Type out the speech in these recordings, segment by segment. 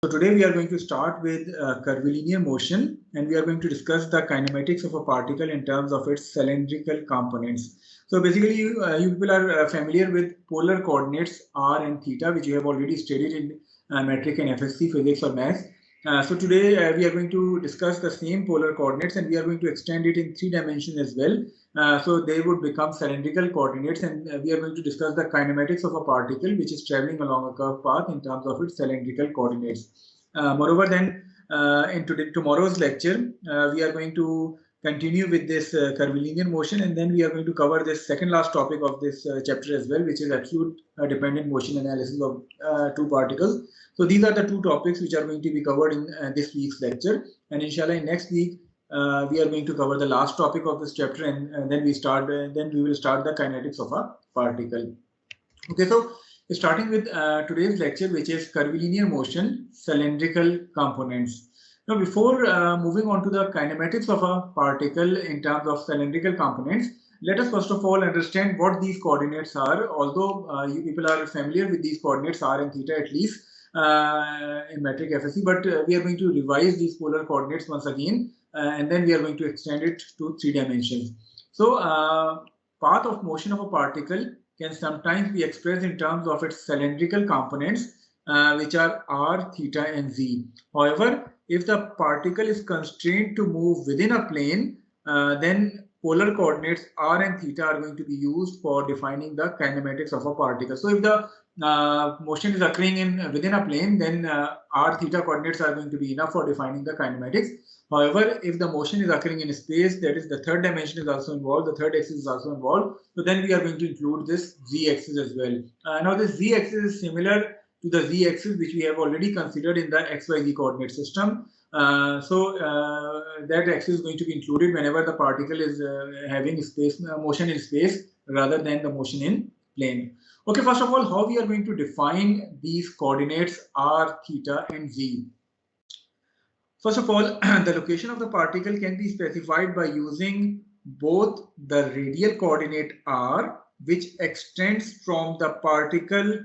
So today we are going to start with curvilinear motion, and we are going to discuss the kinematics of a particle in terms of its cylindrical components. So basically, you people are familiar with polar coordinates r and theta, which you have already studied in metric and FSC physics or maths. So today we are going to discuss the same polar coordinates, and we are going to extend it in 3 dimensions as well. So they would become cylindrical coordinates, and we are going to discuss the kinematics of a particle which is traveling along a curved path in terms of its cylindrical coordinates. Moreover, then in tomorrow's lecture, we are going to continue with this curvilinear motion, and then we are going to cover this second last topic of this chapter as well, which is absolute dependent motion analysis of two particles. So these are the two topics which are going to be covered in this week's lecture, and inshallah in next week we are going to cover the last topic of this chapter, and then we will start the kinetics of a particle. Okay, so starting with today's lecture, which is curvilinear motion, cylindrical components. Now, before moving on to the kinematics of a particle in terms of cylindrical components, let us first of all understand what these coordinates are. Although you people are familiar with these coordinates r and theta at least in metric FSC, but we are going to revise these polar coordinates once again, and then we are going to extend it to 3 dimensions. So, path of motion of a particle can sometimes be expressed in terms of its cylindrical components, which are r, theta, and z. However, if the particle is constrained to move within a plane, then polar coordinates r and theta are going to be used for defining the kinematics of a particle. So if the motion is occurring within a plane, then r, theta coordinates are going to be enough for defining the kinematics. However, if the motion is occurring in space, that is the third dimension is also involved, the third axis is also involved, so then we are going to include this z-axis as well. Now this z-axis is similar to the z-axis which we have already considered in the xyz coordinate system. That axis is going to be included whenever the particle is having motion in space rather than the motion in plane. Okay, first of all, how we are going to define these coordinates r, theta, and z. First of all, the location of the particle can be specified by using both the radial coordinate r, which extends from the particle,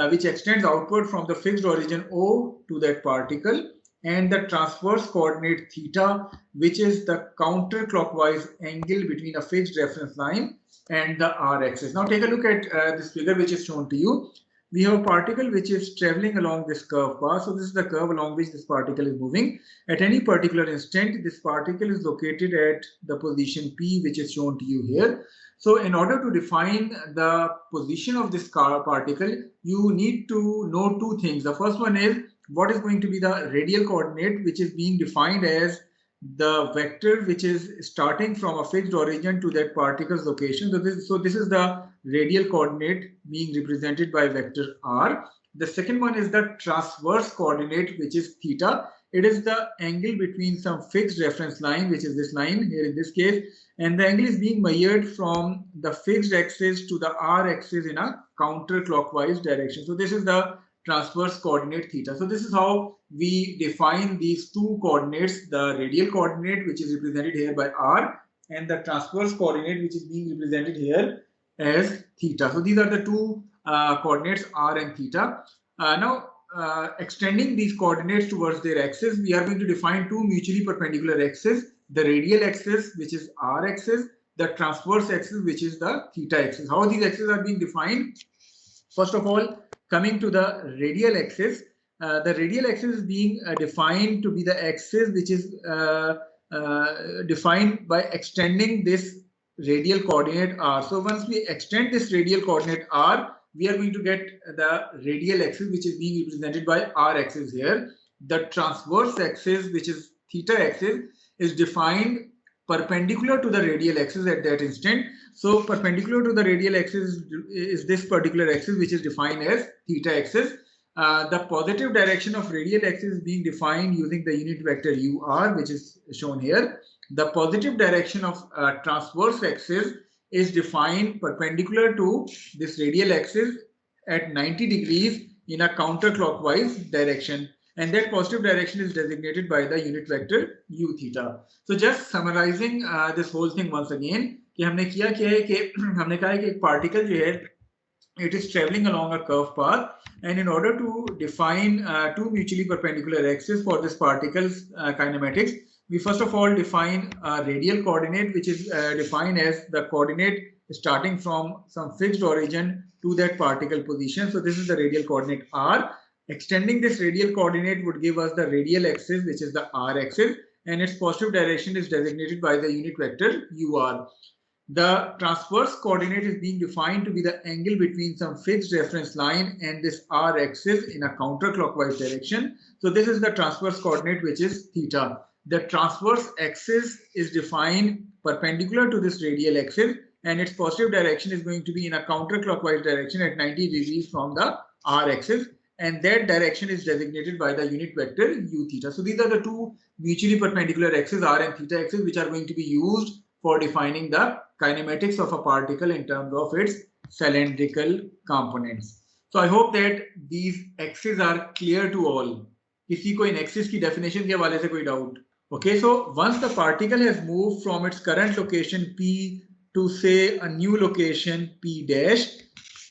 which extends outward from the fixed origin O to that particle, and the transverse coordinate theta, which is the counterclockwise angle between a fixed reference line and the r-axis. Now take a look at this figure which is shown to you. We have a particle which is traveling along this curved path. So this is the curve along which this particle is moving. At any particular instant, this particle is located at the position P, which is shown to you here. So in order to define the position of this particle, you need to know two things. The first one is what is going to be the radial coordinate, which is being defined as the vector which is starting from a fixed origin to that particle's location. So this is the radial coordinate being represented by vector r. The second one is the transverse coordinate, which is theta. It is the angle between some fixed reference line, which is this line here in this case, and the angle is being measured from the fixed axis to the r axis in a counterclockwise direction. So this is the transverse coordinate theta. So this is how we define these two coordinates, the radial coordinate, which is represented here by r, and the transverse coordinate, which is being represented here as theta. So these are the two coordinates r and theta. Now extending these coordinates towards their axis, we are going to define two mutually perpendicular axes, the radial axis, which is r axis, the transverse axis, which is the theta axis. How these axes are being defined? First of all, coming to the radial axis, the radial axis is being defined to be the axis which is defined by extending this radial coordinate r. So once we extend this radial coordinate r, we are going to get the radial axis which is being represented by r axis here. The transverse axis, which is theta axis, is defined perpendicular to the radial axis at that instant. So perpendicular to the radial axis is this particular axis, which is defined as theta axis. The positive direction of radial axis is being defined using the unit vector ur, which is shown here. The positive direction of transverse axis is defined perpendicular to this radial axis at 90 degrees in a counterclockwise direction, and that positive direction is designated by the unit vector u theta. So just summarizing this whole thing once again, कि हमने किया क्या है कि हमने कहा है कि एक पार्टिकल जो है it is traveling along a curved path, and in order to define two mutually perpendicular axes for this particle's kinematics, we first of all define a radial coordinate, which is defined as the coordinate starting from some fixed origin to that particle position. So this is the radial coordinate r. Extending this radial coordinate would give us the radial axis, which is the r axis, and its positive direction is designated by the unit vector ur. The transverse coordinate is being defined to be the angle between some fixed reference line and this r axis in a counterclockwise direction. So this is the transverse coordinate, which is theta. The transverse axis is defined perpendicular to this radial axis, and its positive direction is going to be in a counterclockwise direction at 90 degrees from the r axis, and that direction is designated by the unit vector u theta. So these are the two mutually perpendicular axes, r and theta axis, which are going to be used for defining the kinematics of a particle in terms of its cylindrical components. So I hope that these axes are clear to all. किसी को इन axes की definition के हवाले से कोई doubt? Okay, so once the particle has moved from its current location P to say a new location P dash,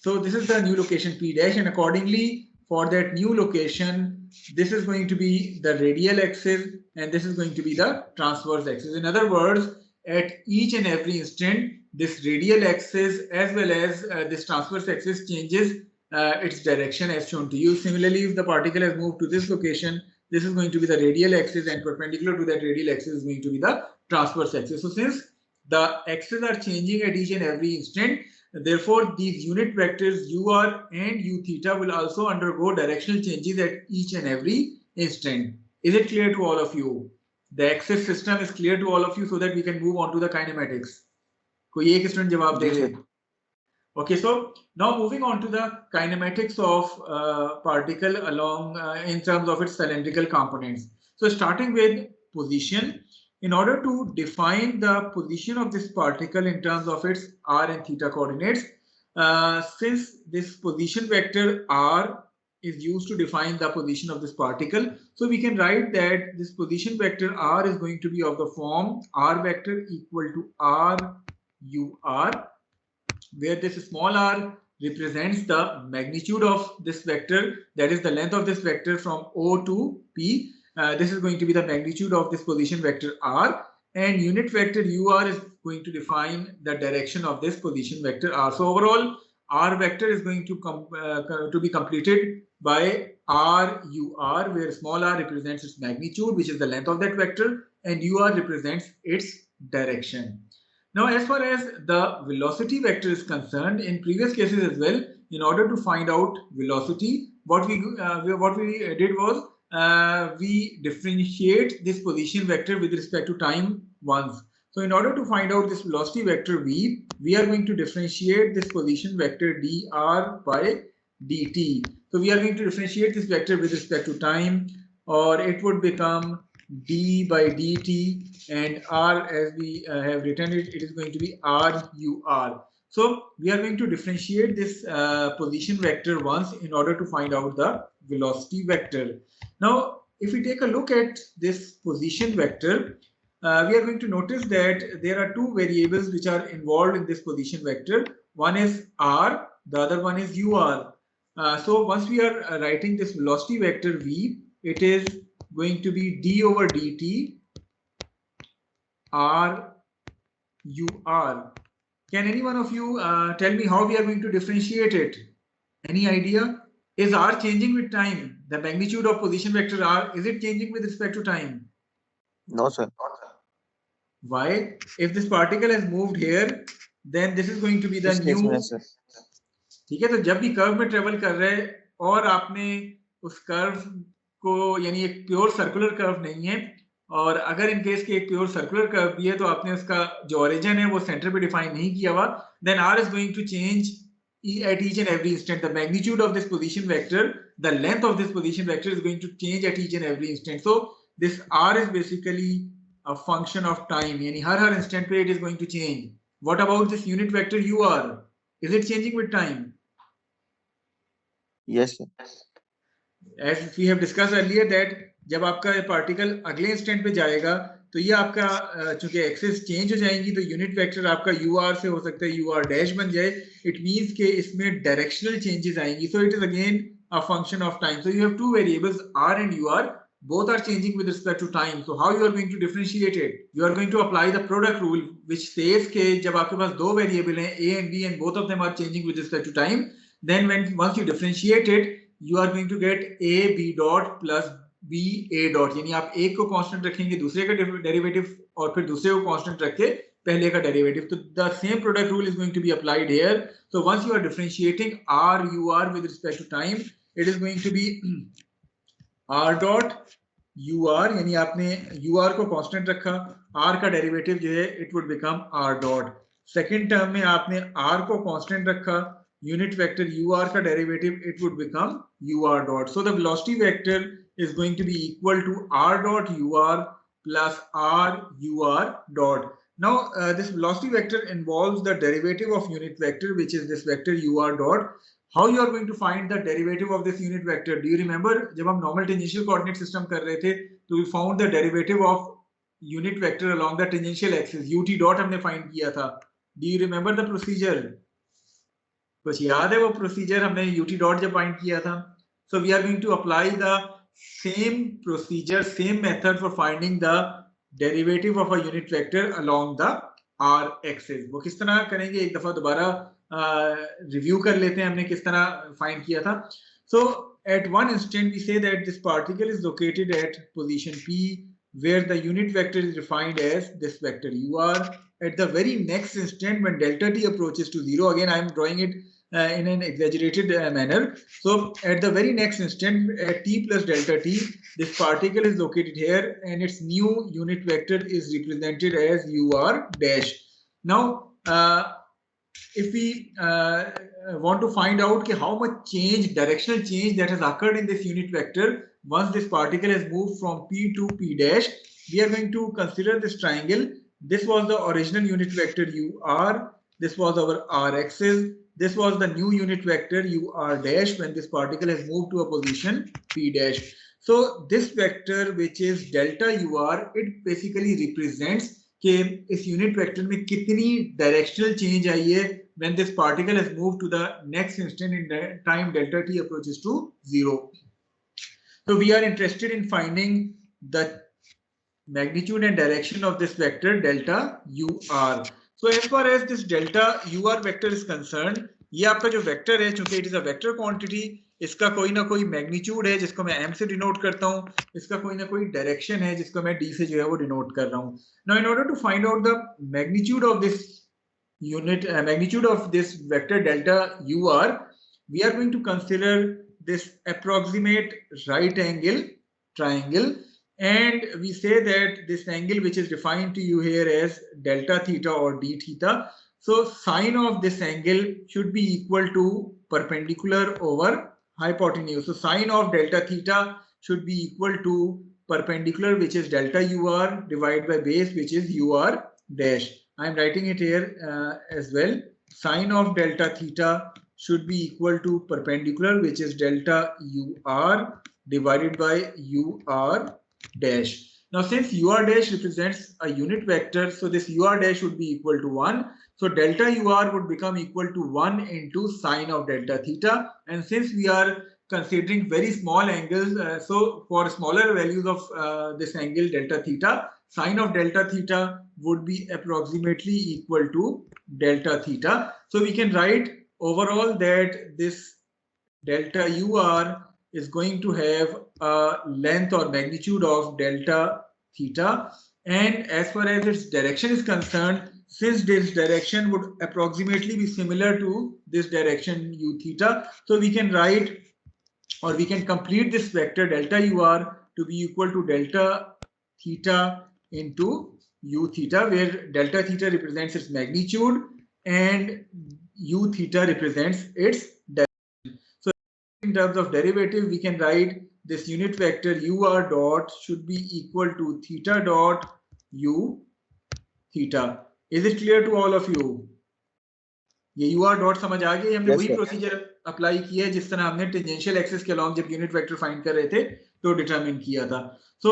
so this is the new location P dash, and accordingly for that new location, this is going to be the radial axis and this is going to be the transverse axis. In other words, at each and every instant, this radial axis as well as this transverse axis changes its direction as shown to you. Similarly, if the particle has moved to this location, this is going to be the radial axis, and perpendicular to that radial axis is going to be the transverse axis. So since the axes are changing at each and every instant, therefore these unit vectors ur and u theta will also undergo directional changes at each and every instant. Is it clear to all of you? The axis system is clear to all of you, so that we can move on to the kinematics. कोई एक student जवाब दे दे. Okay, so now moving on to the kinematics of particle along in terms of its cylindrical components. So starting with position, in order to define the position of this particle in terms of its r and theta coordinates, since this position vector r is used to define the position of this particle, so we can write that this position vector r is going to be of the form r vector equal to r ur, where this small r represents the magnitude of this vector, that is the length of this vector from O to P. This is going to be the magnitude of this position vector r, and unit vector ur is going to define the direction of this position vector r. So overall, r vector is going to be completed by r ur, where small r represents its magnitude, which is the length of that vector, and ur represents its direction. Now, as far as the velocity vector is concerned, in previous cases as well, in order to find out velocity, what we did was we differentiate this position vector with respect to time once. So in order to find out this velocity vector v, we are going to differentiate this position vector dr by dt. So we are going to differentiate this vector with respect to time, or it would become d by dt, and r, as we have written it, it is going to be r ur. So we are going to differentiate this position vector once in order to find out the velocity vector. Now, if we take a look at this position vector, we are going to notice that there are two variables which are involved in this position vector. One is r, the other one is ur. So once we are writing this velocity vector v, it is going to be d over dt r ur. Can any one of you tell me how we are going to differentiate it? Any idea? Is r changing with time? The magnitude of position vector r, is it changing with respect to time? No, sir. Why? If this particle has moved here, then this is going to be the new. ठीक है, तो जब भी curve में travel कर रहे हैं और आपने उस कर्व को, यानी एक प्योर सर्कुलर कर्व नहीं है, और अगर इन केस के एक प्योर सर्कुलर कर्व भी है तो आपने उसका जो ओरिजिन है वो सेंटर पे डिफाइन नहीं किया हुआ, then r is going to change at each and every instant. The magnitude of this position vector, the length of this position vector is going to change at each and every instant. So this r is basically a function of time, यानी हर instant पे it is going to change. What about this unit vector ur? Is it changing with time? Yes, sir. As we have discussed earlier that जब आपका particle अगले instant पे जाएगा तो ये आपका चूंकि एक्सेस चेंज हो जाएंगी तो यूनिट वेक्टर आपका यूआर से हो सकता है यूआर डैश बन जाए. इट मींस कि इसमें डायरेक्शनल चेंजेस आएंगी. So it is again a function of time. So you have two variables r and ur, both are changing with respect to time. So how you are going to differentiate it? You are going to apply the product rule which says कि जब आपके पास दो variable हैं a and b and both of them are changing with respect to time, then once you differentiate it, you are going to get a b dot plus b a dot. यानी आप एक को constant रखेंगे दूसरे का derivative और फिर दूसरे को constant रख के पहले का derivative. So the same product rule is going to be applied here. So once you are differentiating r ur with respect to time, it is going to be r dot ur, यानी आपने ur को constant रखा, r का derivative जो है it would become r dot. Second term में आपने r को कांस्टेंट रखा, यूनिट वेक्टर ur का derivative it would become ur dot. So the velocity vector is going to be equal to r dot ur plus r ur dot. Now this velocity vector involves the derivative of unit vector, which is this vector ur dot. How you are going to find the derivative of this unit vector? Do you remember जब हम normal tangential coordinate system कर रहे थे तो we found the derivative of unit vector along the tangential axis. ut dot हमने find किया था. Do you remember the procedure? कुछ याद है वो procedure हमने ut dot जब find किया था? So we are going to apply the same procedure, same method for finding the derivative of a unit vector along the r axis. वो किस तरह करेंगे एक दफा दोबारा रिव्यू कर लेते हैं हमने किस तरह फाइंड किया था. So at one instant we say that this particle is located at position p where the unit vector is defined as this vector ur. At the very next instant when delta t approaches to 0, again I am drawing it in an exaggerated manner. So at the very next instant at t plus delta t, this particle is located here and its new unit vector is represented as ur dash. Now if we want to find out how much change, directional change that has occurred in this unit vector once this particle has moved from p to p dash, we are going to consider this triangle. This was the original unit vector ur, this was our r axis, this was the new unit vector ur dash when this particle has moved to a position p dash. So this vector which is delta ur, it basically represents कि इस unit vector में कितनी directional change आई है when this particle has moved to the next instant in time delta t approaches to 0. So we are interested in finding the magnitude and direction of this vector delta ur. So as far as this delta ur vector is concerned, ये आपका जो vector है चूंकि it is a vector quantity, इसका कोई ना कोई magnitude है जिसको मैं m से डिनोट करता हूँ, इसका कोई ना कोई डायरेक्शन है जिसको मैं d से जो है वो डिनोट कर रहा हूँ. Now in order to find out the magnitude of this unit magnitude of this vector delta ur, we are going to consider this approximate right angle triangle, and we say that this angle which is defined to you here as delta theta or d theta. So sine of this angle should be equal to perpendicular over hypotenuse. So sine of delta theta should be equal to perpendicular, which is delta ur, divided by base, which is ur dash. I am writing it here as well. Sine of delta theta should be equal to perpendicular, which is delta ur divided by ur dash. Now since ur dash represents a unit vector, so this ur dash would be equal to 1. So delta ur would become equal to 1 into sine of delta theta. And since we are considering very small angles, so for smaller values of this angle delta theta, sine of delta theta would be approximately equal to delta theta. So we can write overall that this delta ur is going to have a length or magnitude of delta theta, and as far as its direction is concerned, since this direction would approximately be similar to this direction u theta, so we can write or we can complete this vector delta ur to be equal to delta theta into u theta, where delta theta represents its magnitude and u theta represents its direction. So in terms of derivative, we can write this unit vector ur dot should be equal to theta dot u theta. Is it clear to all of you? ये ur dot समझ आ गई. हमने वही procedure apply किया है जिस तरह हमने टेंजेंशियल एक्सिस के अलॉन्ग जब यूनिट वेक्टर फाइंड कर रहे थे तो डिटरमिन किया था. So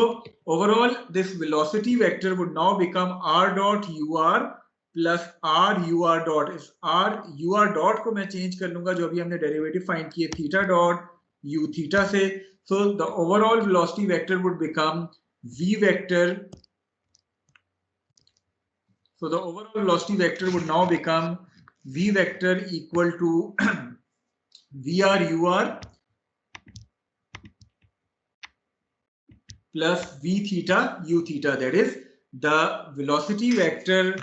overall this velocity vector would now become r dot ur plus r ur dot. इस r ur dot को मैं चेंज कर लूंगा जो अभी हमने डेरिवेटिव फाइंड किए थीटा डॉट u theta से. So the overall velocity vector would become v vector. So the overall velocity vector would now become v vector equal to vr ur plus v theta u theta. That is, the velocity vector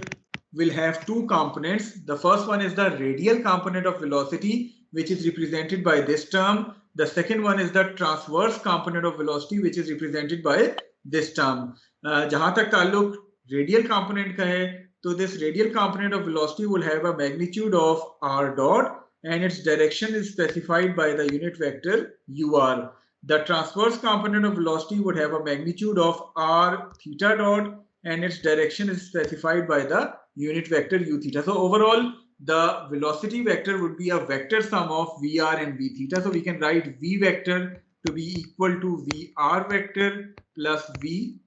will have two components. The first one is the radial component of velocity, which is represented by this term. The second one is the transverse component of velocity, which is represented by this term. जहां तक ताल्लुक radial component का है, तो this radial component of velocity will have a magnitude of r dot and its direction is specified by the unit vector ur. The transverse component of velocity would have a magnitude of r theta dot and its direction is specified by the unit vector u theta. So overall, the velocity vector would be a vector sum of vr and v theta. So we can write v vector to be equal to vr vector plus vr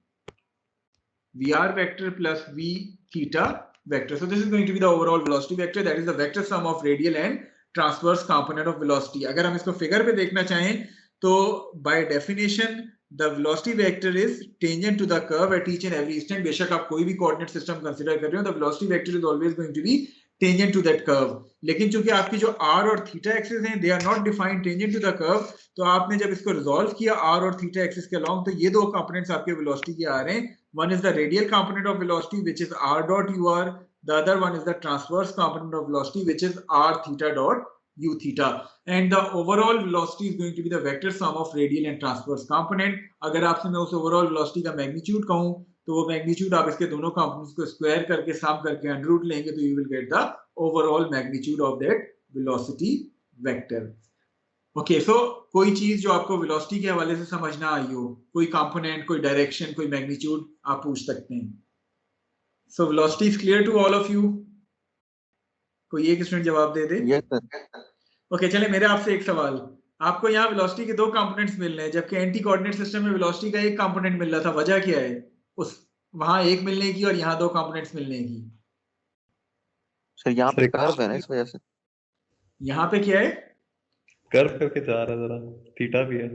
vector plus v theta vector. So this is going to be the overall velocity vector, that is the vector sum of radial and transverse component of velocity. अगर हम इसको figure पे देखना चाहें तो by definition the velocity vector is tangent to the curve at each and every instant. बेशक आप कोई भी coordinate system consider कर रहे हो, the velocity vector is always going to be tangent to that curve. लेकिन चूंकि आपकी जो r और theta axis हैं, they are not defined tangent to the curve, तो आपने जब इसको resolve किया r और theta axis के along, तो ये दो components आपके velocity के आ रहे हैं. One is the radial component of velocity, which is r dot ur. The other one is the transverse component of velocity, which is r theta dot u theta. And the overall velocity is going to be the vector sum of radial and transverse component. अगर आपसे मैं उस overall velocity का magnitude कहूँ, तो वो magnitude आप इसके दोनों components को square करके sum करके under root लेंगे, तो you will get the overall magnitude of that velocity vector. Okay, so कोई चीज जो आपको velocity के हवाले से समझ ना आई हो, कोई component, कोई direction, कोई magnitude, आप पूछ सकते हैं. So velocity is clear to all of you? कोई एक स्टूडेंट जवाब दे दे. Yes sir. ओके, चले मेरे आपसे एक सवाल. आपको यहाँ वेलोसिटी के दो कंपोनेंट्स मिल रहे हैं, जबकि एंटी कोऑर्डिनेट सिस्टम में वेलोसिटी का एक कंपोनेंट मिल रहा था. वजह क्या है उस वहां एक मिलने की और यहाँ दो कंपोनेंट्स मिलने की? सर यहाँ पे कर्व है ना, इस वजह से. यहाँ पे क्या है? कर्व करके जा रहा है, जरा थीटा भी है.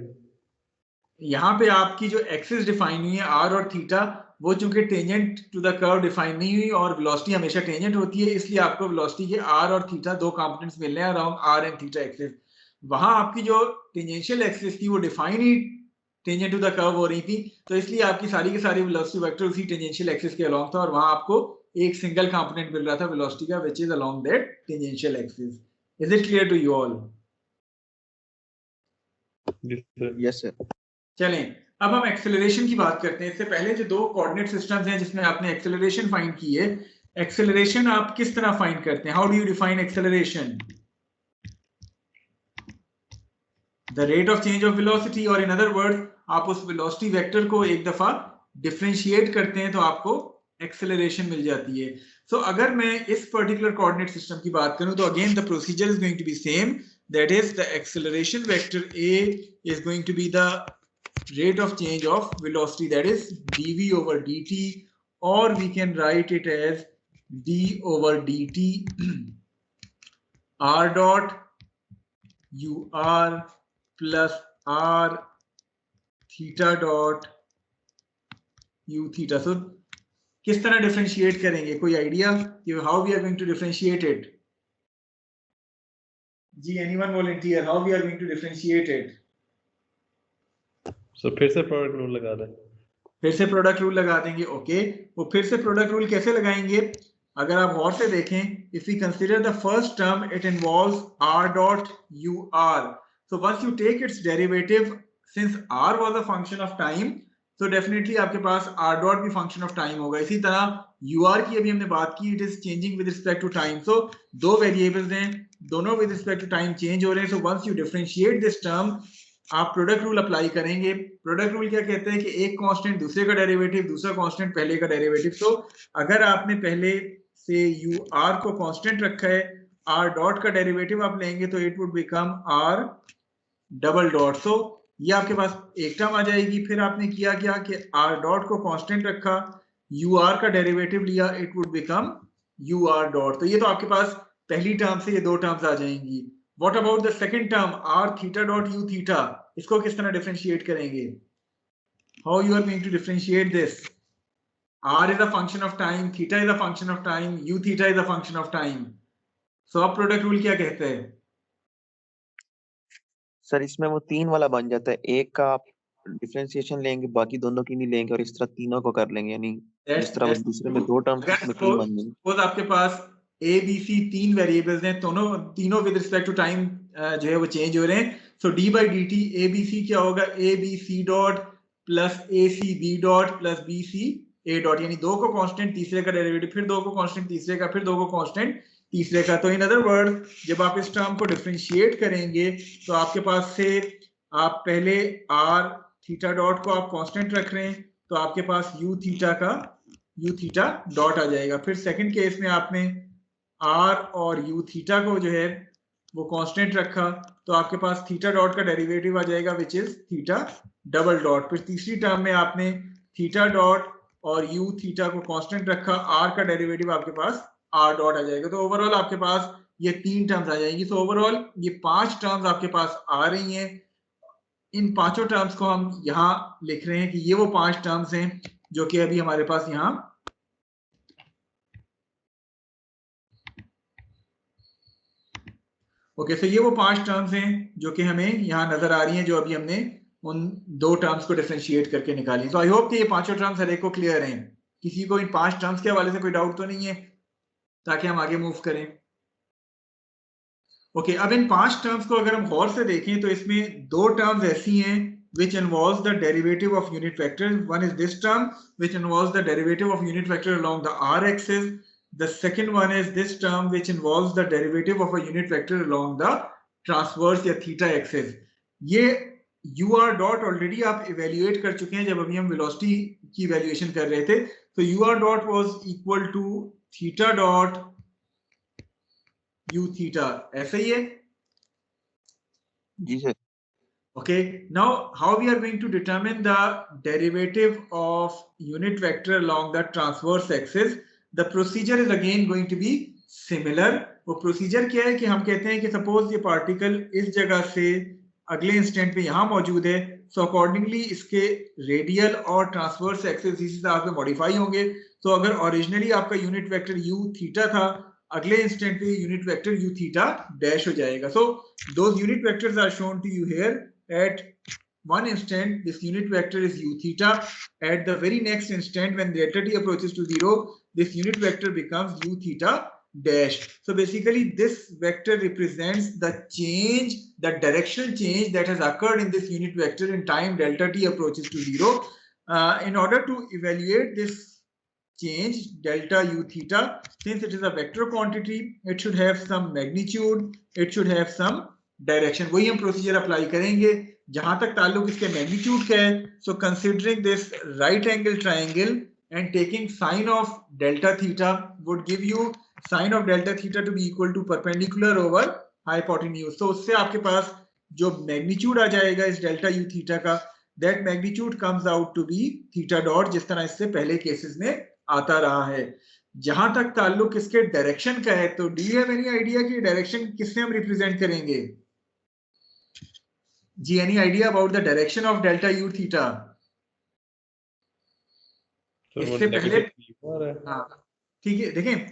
यहाँ पे आपकी जो एक्सिस डिफाइन हुई है आर और थीटा, वो चूंकि tangent to the curve define नहीं हुई और वेलोसिटी हमेशा टेंजेंट होती है, इसलिए आपको वेलोसिटी के आर और थीटा दो कंपोनेंट्स मिल रहे हैं around r and theta axis. वहां आपकी जो टेंजेंशियल एक्सिस थी वो डिफाइन ही टेंजेंट टू द कर्व हो रही थी, तो इसलिए आपकी सारी की सारी वेलोसिटी वेक्टर उसी टेंजेंशियल एक्सिस के अलोंग था और वहां आपको एक सिंगल कंपोनेंट मिल रहा था वेलोसिटी का, which is along that tangential axis. Is it clear to you all? Yes sir. चलें अब हम एक्सेलरेशन की बात करते हैं. इससे पहले जो दो कोऑर्डिनेट सिस्टम्स हैं जिसमें आपने एक्सेलरेशन फाइंड की है, एक्सेलरेशन आप किस तरह फाइंड करते हैं? How do you define acceleration? The rate of change of velocity, और इन अदर वर्ड्स आप उस वेलोसिटी वेक्टर को एक दफा डिफरेंशिएट करते हैं तो आपको एक्सेलरेशन मिल जाती है. सो अगर मैं इस पर्टिकुलर कोऑर्डिनेट सिस्टम की बात करूं तो again the procedure is going to be same, that is the acceleration vector a is going to be the rate of change of velocity, that is dv over dt, or we can write it as d over dt r dot ur plus r theta dot u theta. So किस तरह differentiate करेंगे? कोई idea कि how we are going to differentiate it? जी, anyone volunteer, how we are going to differentiate it? So फिर से product rule लगा दें. फिर से प्रोडक्ट रूल लगा देंगे. ओके, वो फिर से प्रोडक्ट रूल कैसे लगाएंगे? अगर आप गौर से देखें, if we consider the first term, it involves r dot ur. So once you take its derivative, since r was a function of time, तो डेफिनेटली आपके पास r dot भी फंक्शन ऑफ टाइम होगा. इसी तरह ur की अभी हमने बात की, it is changing with respect to time. So दो वेरिएबल्स हैं, दोनों with respect to time change हो रहे हैं. So once you differentiate this term, आप प्रोडक्ट रूल अप्लाई करेंगे. प्रोडक्ट रूल क्या कहते हैं कि एक कांस्टेंट दूसरे का डेरिवेटिव, दूसरा कांस्टेंट पहले का डेरिवेटिव. तो अगर आपने पहले से ur को कांस्टेंट रखा है, r डॉट का डेरिवेटिव आप लेंगे तो it would become r double dot. So ये आपके पास एक टर्म आ जाएगी। फिर आपने किया क्या कि r डॉट को कांस्टेंट रखा, ur का डेरिवेटिव लिया, it would become ur dot. तो ये तो आपके पास पहली टर्म से ये दो टर्म्स आ जाएंगी। What about the second term r theta dot u theta, इसको किस तरह डिफरेंशिएट करेंगे? How you are going to differentiate this? r is a function of time, theta is a function of time, u theta is a function of time. So अब product rule क्या कहते हैं? Sir इसमें वो 3 वाला बन जाता है, एक का आप डिफरेंशिएशन लेंगे, बाकी दोनों की नहीं लेंगे, और इस तरह तीनों को कर लेंगे, यानी जिस तरह दूसरे में 2 टर्म्स इसमें 3 बन जाएंगे। सपोज आपके पास a b c तीन वेरिएबल्स हैं, तीनों विद रिस्पेक्ट टू टाइम जो है वो चेंज हो रहे हैं। सो d by dt a b c क्या होगा? a b c dot plus a c b dot plus b c a dot, यानी दो को कांस्टेंट, तीसरे का डेरिवेटिव, फिर दो को कांस्टेंट, तीसरे का, फिर दो को कांस्टेंट, तीसरे का। तो इन अदर वर्ड जब आप इस टर्म को डिफरेंशिएट करेंगे तो आपके पास से आप पहले r थीटा डॉट को आप कांस्टेंट रख रहे हैं, तो आपके पास u थीटा का u थीटा डॉट आ जाएगा। फिर सेकंड केस में आपने r और u थीटा को जो है वो कांस्टेंट रखा, तो आपके पास थीटा डॉट का डेरिवेटिव आ जाएगा which is theta double dot. फिर तीसरी टर्म में आपने थीटा डॉट और u थीटा को कांस्टेंट रखा, r का डेरिवेटिव आपके पास r डॉट आ जाएगा। तो ओवरऑल आपके पास ये 3 टर्म्स आ जाएंगी। सो ओवरऑल ये 5 टर्म्स आपके पास आ रही हैं। इन पांचों टर्म्स को हम यहाँ लिख रहे हैं कि ये वो 5 टर्म्स हैं जो कि अभी हमारे पास यहाँ ओके। सो ये वो 5 टर्म्स हैं जो कि हमें यहाँ नजर आ रही हैं, जो अभी हमने उन 2 टर्म्स को डिफरेंशिएट करके निकाली। तो आई होप कि ये पांचों टर्म्स हर एक को क्लियर हैं। किसी को इन 5 टर्म्स के हवाले से कोई डाउट तो नहीं है, ताकि हम आगे मूव करें। ओके, अब इन 5 टर्म्स को अगर हम गौर से देखें तो इसमें 2 टर्म्स ऐसी हैं which involves the derivative of unit vector. One is this term which involves the derivative of unit vector along the r axis. The second one is this term which involves the derivative of a unit vector along the transverse या theta axis. ये ur dot already आप evaluate कर चुके हैं जब अभी हम velocity की इवेल्युएशन कर रहे थे। तो ur dot was equal to theta dot u theta, ऐसा ही है? जी sir. Okay, now how we are going to determine the derivative of unit vector along the transverse axis? The procedure is again going to be similar. वो procedure क्या है कि हम कहते हैं कि suppose ये particle इस जगह से अगले इंस्टेंट पे यहाँ मौजूद है, so accordingly इसके रेडियल और ट्रांसवर्स एक्सिस इसी तरह से मॉडिफाई होंगे। तो अगर ओरिजिनली आपका यूनिट वेक्टर u थीटा था, अगले इंस्टेंट पे unit vector u theta dash हो जाएगा। So those unit vectors are shown to you here. At one instant this unit vector is u theta. At the very next instant when delta t approaches to 0, this unit vector becomes u theta dash. So basically this vector represents the change, the directional change that has occurred in this unit vector in time delta t approaches to 0. In order to evaluate this change delta u theta, since it is a vector quantity, it should have some magnitude, it should have some direction. वही हम procedure apply करेंगे जहां तक ताल्लुक इसके magnitude का है। So considering this right angle triangle and taking sine of delta theta would give you sine of delta theta to be equal to perpendicular over hypotenuse. तो उससे आपके पास जो मैग्नीट्यूड आ जाएगा इस डेल्टा यू थीटा का, that magnitude comes out to be theta dot, जिस तरह इससे पहले केसेस में आता रहा है। जहां तक ताल्लुक इसके डायरेक्शन का है, तो do you have any idea कि डायरेक्शन किससे हम रिप्रेजेंट करेंगे? जी, any idea about the direction of delta u theta? इससे पहले हाँ ठीक है, देखें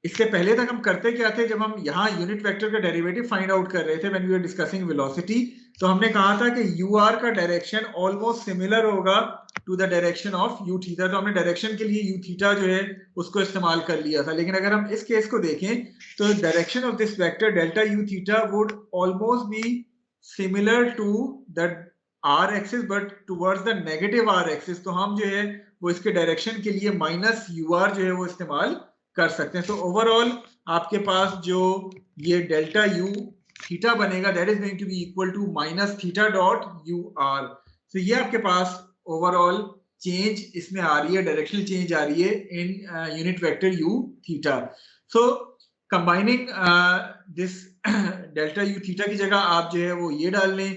इससे पहले तक हम करते क्या थे, जब हम यहाँ यूनिट वेक्टर का डेरिवेटिव फाइंड आउट कर रहे थे when we were discussing velocity, तो हमने कहा था कि ur का डायरेक्शन ऑलमोस्ट सिमिलर होगा to the direction of u theta. तो हमने डायरेक्शन के लिए u थीटा जो है उसको इस्तेमाल कर लिया था। लेकिन अगर हम इस केस को देखें तो direction of this vector delta u theta would almost be similar to the r axis but towards the negative r axis। तो हम जो है वो इसके डायरेक्शन के लिए माइनस ur जो है वो इस्तेमाल कर सकते हैं। तो ओवरऑल आपके पास जो ये डेल्टा u थीटा बनेगा that is going to be equal to minus theta dot ur। तो ये आपके पास ओवरऑल चेंज इसमें आ रही है, डायरेक्शनल चेंज आ रही है in unit vector u theta. So combining this delta u theta की जगह आप जो है वो ये डाल लें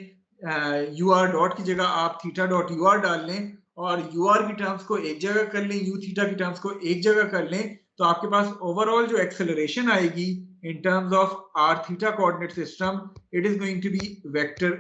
यू आर डॉट की जगह आप थीटा डॉट यू आर डाल लें और यू आर की टर्म्स को एक जगह कर लें, यू थीटा की टर्म्स को एक जगह कर लें, तो आपके पास ओवरऑल जो एक्सेलरेशन आएगी in terms of r theta coordinate system, it is going to be vector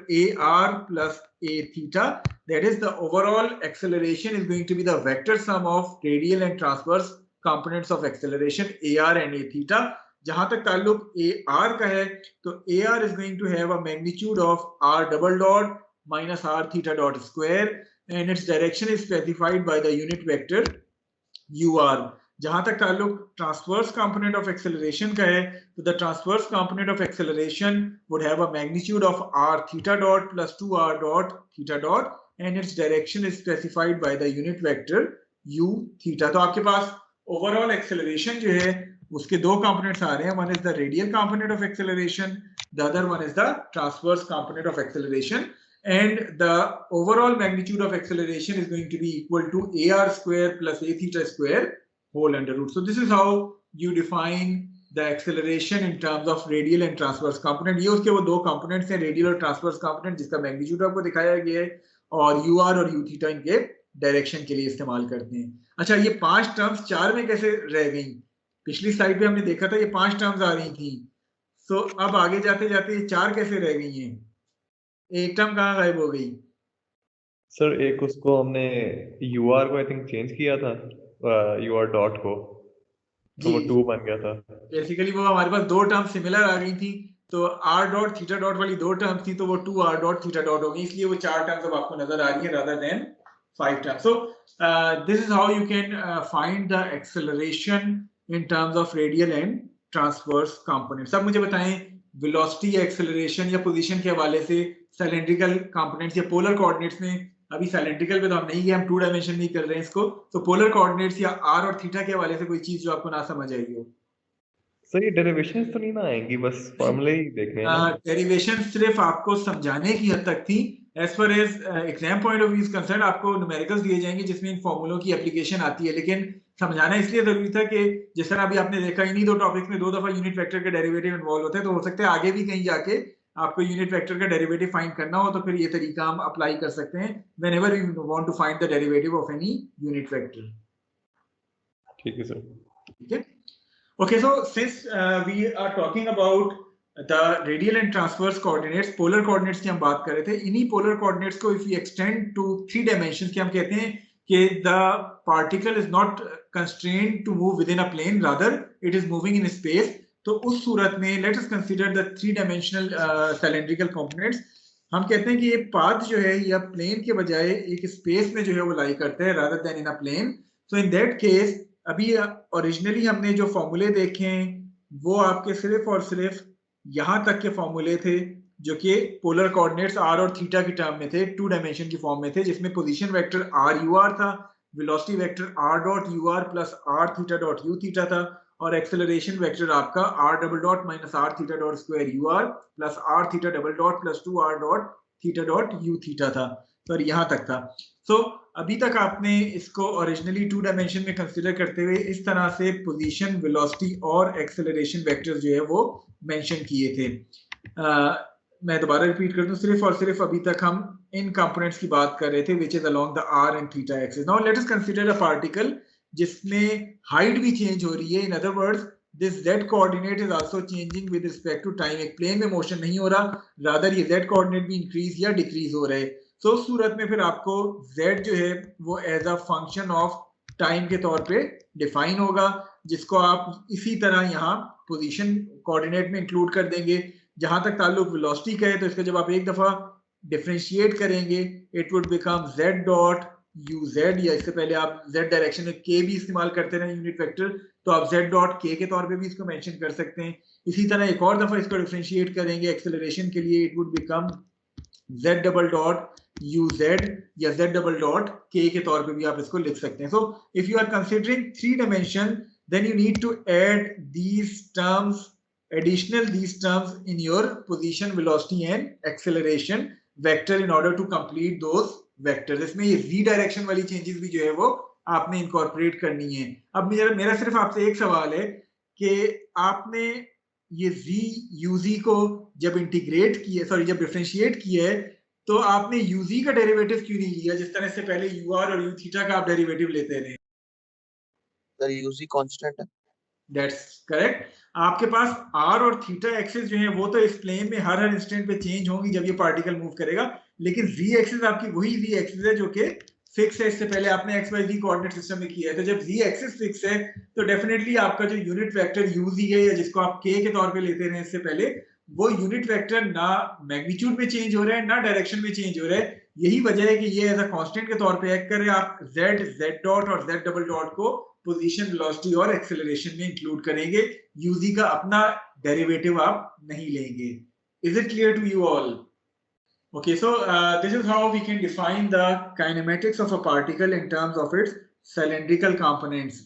ar plus a theta. That is, the overall acceleration is going to be the vector sum of radial and transverse components of acceleration ar and a theta. जहां तक ताल्लुक ar का है, तो ar is going to have a magnitude of r double dot minus r theta dot square, and its direction is specified by the unit vector ur. जहां तक ताल्लुक transverse component of acceleration का है, तो the transverse component of acceleration would have a magnitude of r theta dot plus 2r dot theta dot, and its direction is specified by the unit vector u theta. तो आपके पास overall acceleration जो है उसके दो components आ रहे हैं. One is the radial component of acceleration, the other one is the transverse component of acceleration, and the overall magnitude of acceleration is going to be equal to ar square plus a theta square whole under root. So this is how you define the acceleration in terms of radial and transverse component. ये उसके वो दो components हैं, radial और transverse component, जिसका magnitude आपको दिखाया गया है, और ur और u theta इनके डायरेक्शन के लिए इस्तेमाल करते हैं. अच्छा, ये 5 टर्म्स 4 में कैसे रह गई? पिछली स्लाइड पे हमने देखा था ये 5 टर्म्स आ रही थी, तो अब आगे जाते जाते ये 4 कैसे रह गई हैं? एक टर्म कहाँ गायब हो गई? सर एक उसको हमने ur को आई थिंक चेंज किया था, ur डॉट को, तो वो 2 बन गया था. बेसिकली वो हमारे पास दो टर्म सिमिलर आ गई थी, तो r डॉट थीटा डॉट वाली दो टर्म्स थी, तो वो 2r डॉट थीटा डॉट हो गई, इसलिए वो 4 टर्म्स अब आपको नजर आ रही है rather than 5 terms. So this is how you can find the acceleration in terms of radial and transverse components. अब मुझे बताएं वेलोसिटी या एक्सेलरेशन या पोजीशन के हवाले से सिलेंड्रिकल कंपोनेंट्स या पोलर कोऑर्डिनेट्स में, अभी सिलेंड्रिकल पे तो हम नहीं गए, हम 2 डायमेंशन नहीं कर रहे हैं इसको, तो पोलर कोऑर्डिनेट्स या r और थीटा के हवाले से कोई चीज जो आपको ना समझ आई हो? सर ये डेरिवेशंस तो नहीं ना आएंगी, बस फॉर्मूले ही देखने हैं ना? डेरिवेशन सिर्फ आपको समझाने की हद तक थी. As far as exam point of view is concerned, आपको न्यूमेरिकल्स दिए जाएंगे जिसमें इन फॉर्मूलों की एप्लीकेशन आती है, लेकिन समझाना इसलिए जरूरी था कि जिस तरह अभी आपने देखा इन्हीं दो टॉपिक्स में 2 दफा यूनिट वेक्टर के डेरिवेटिव इन्वॉल्व होते हैं, तो हो सकता है आगे भी कहीं जाके आपको यूनिट वेक्टर का डेरिवेटिव फाइंड करना हो, तो फिर ये तरीका हम अप्लाई कर सकते हैं whenever we want to find the derivative of any unit vector. ठीक है सर. ठीक है. Okay, so since we are talking about the radial and transverse coordinates, polar coordinates की हम बात कर रहे थे, इन्हीं polar coordinates को if we extend to 3 dimensions के हम कहते हैं कि the particle is not constrained to move within a plane, rather it is moving in space. तो उस सूरत में let us consider the 3-dimensional cylindrical components. हम कहते हैं कि ये path जो है या plane के बजाय एक space में जो है वो lie करते हैं rather than in a plane. So in that case अभी ओरिजिनली हमने जो फॉर्मूले देखे हैं वो आपके सिर्फ और सिर्फ यहाँ तक के फॉर्मूले थे जो कि पोलर कोऑर्डिनेट्स r और थीटा की टर्म में थे, 2 डायमेंशन की फॉर्म में थे, जिसमें पोजीशन वेक्टर r ur था, velocity vector r dot ur plus r theta dot u theta था, और एक्सेलरेशन वेक्टर आपका r double dot minus r theta dot square ur plus r theta double dot plus 2r dot theta dot u theta था. तो यहाँ तक था. सो अभी तक आपने इसको ओरिजिनली 2 डायमेंशन में कंसीडर करते हुए इस तरह से पोजीशन, वेलोसिटी और एक्सेलरेशन वेक्टर्स जो है वो मेंशन किए थे. मैं दोबारा रिपीट कर दूं, सिर्फ और सिर्फ अभी तक हम इन कंपोनेंट्स की बात कर रहे थे which is along the r and theta axis. Now let us consider a particle जिसमें हाइट भी चेंज हो रही है. In other words this z coordinate is also changing with respect to time. एक प्लेन में मोशन नहीं हो रहा, रादर ये z कोऑर्डिनेट भी इंक्रीज या डिक्रीज हो रहे हैं. तो उस सूरत में फिर आपको z जो है वो as a function of time के तौर पे डिफाइन होगा, जिसको आप इसी तरह यहाँ पोजीशन कोऑर्डिनेट में इंक्लूड कर देंगे. जहां तक ताल्लुक वेलोसिटी का है, तो इसका जब आप एक दफा डिफरेंशिएट करेंगे it would become z dot uz, या इससे पहले आप z डायरेक्शन में k भी इस्तेमाल करते रहे यूनिट वेक्टर, तो आप z डॉट k के तौर पे भी इसको मेंशन कर सकते हैं. इसी तरह एक और दफा इसको डिफरेंशिएट करेंगे एक्सेलरेशन के लिए, it would become z double dot uz या z डबल डॉट k के तौर पे भी आप इसको लिख सकते हैं. So if you are considering 3 dimension, then you need to add these terms in your position, velocity and acceleration vector in order to complete those vectors. इसमें ये z डायरेक्शन वाली चेंजेस भी जो है वो आपने इनकॉर्पोरेट करनी है. अब मेरा सिर्फ आपसे एक सवाल है कि आपने ये z uz को जब इंटीग्रेट किया, जब डिफरेंशिएट किया है, तो आपने यूजी का डेरिवेटिव क्यों नहीं लिया, जिस तरह से पहले यू आर और यू थीटा का आप डेरिवेटिव लेते रहे? सर यूजी कांस्टेंट है। That's correct. आपके पास आर और थीटा एक्सिस जो है वो तो इस प्लेन में हर इंस्टेंट पे चेंज होंगी जब ये पार्टिकल मूव करेगा, लेकिन जी एक्सिस आपकी वही जी एक्सिस है जो कि फिक्स है। इससे पहले आपने एक्स वाई जी कोऑर्डिनेट सिस्टम में किया है, तो जब जी एक्सिस फिक्स है तो डेफिनेटली आपका जो यूनिट वेक्टर यूजी है, या जिसको आप के टॉर पे लेते रहे इससे पहले, वो यूनिट वेक्टर ना मैग्नीट्यूड में चेंज हो रहा है ना डायरेक्शन में चेंज हो रहा है। यही वजह है कि ये एज अ कांस्टेंट के तौर पे एक्ट कर रहे हैं। आप जेड, जेड डॉट और जेड डबल डॉट को पोजीशन, वेलोसिटी और एक्सेलरेशन में इंक्लूड करेंगे। यूजी का अपना डेरिवेटिव आप नहीं लेंगे। Is it clear to you all? Okay, so this is how we can define the kinematics of a particle in terms of its cylindrical components.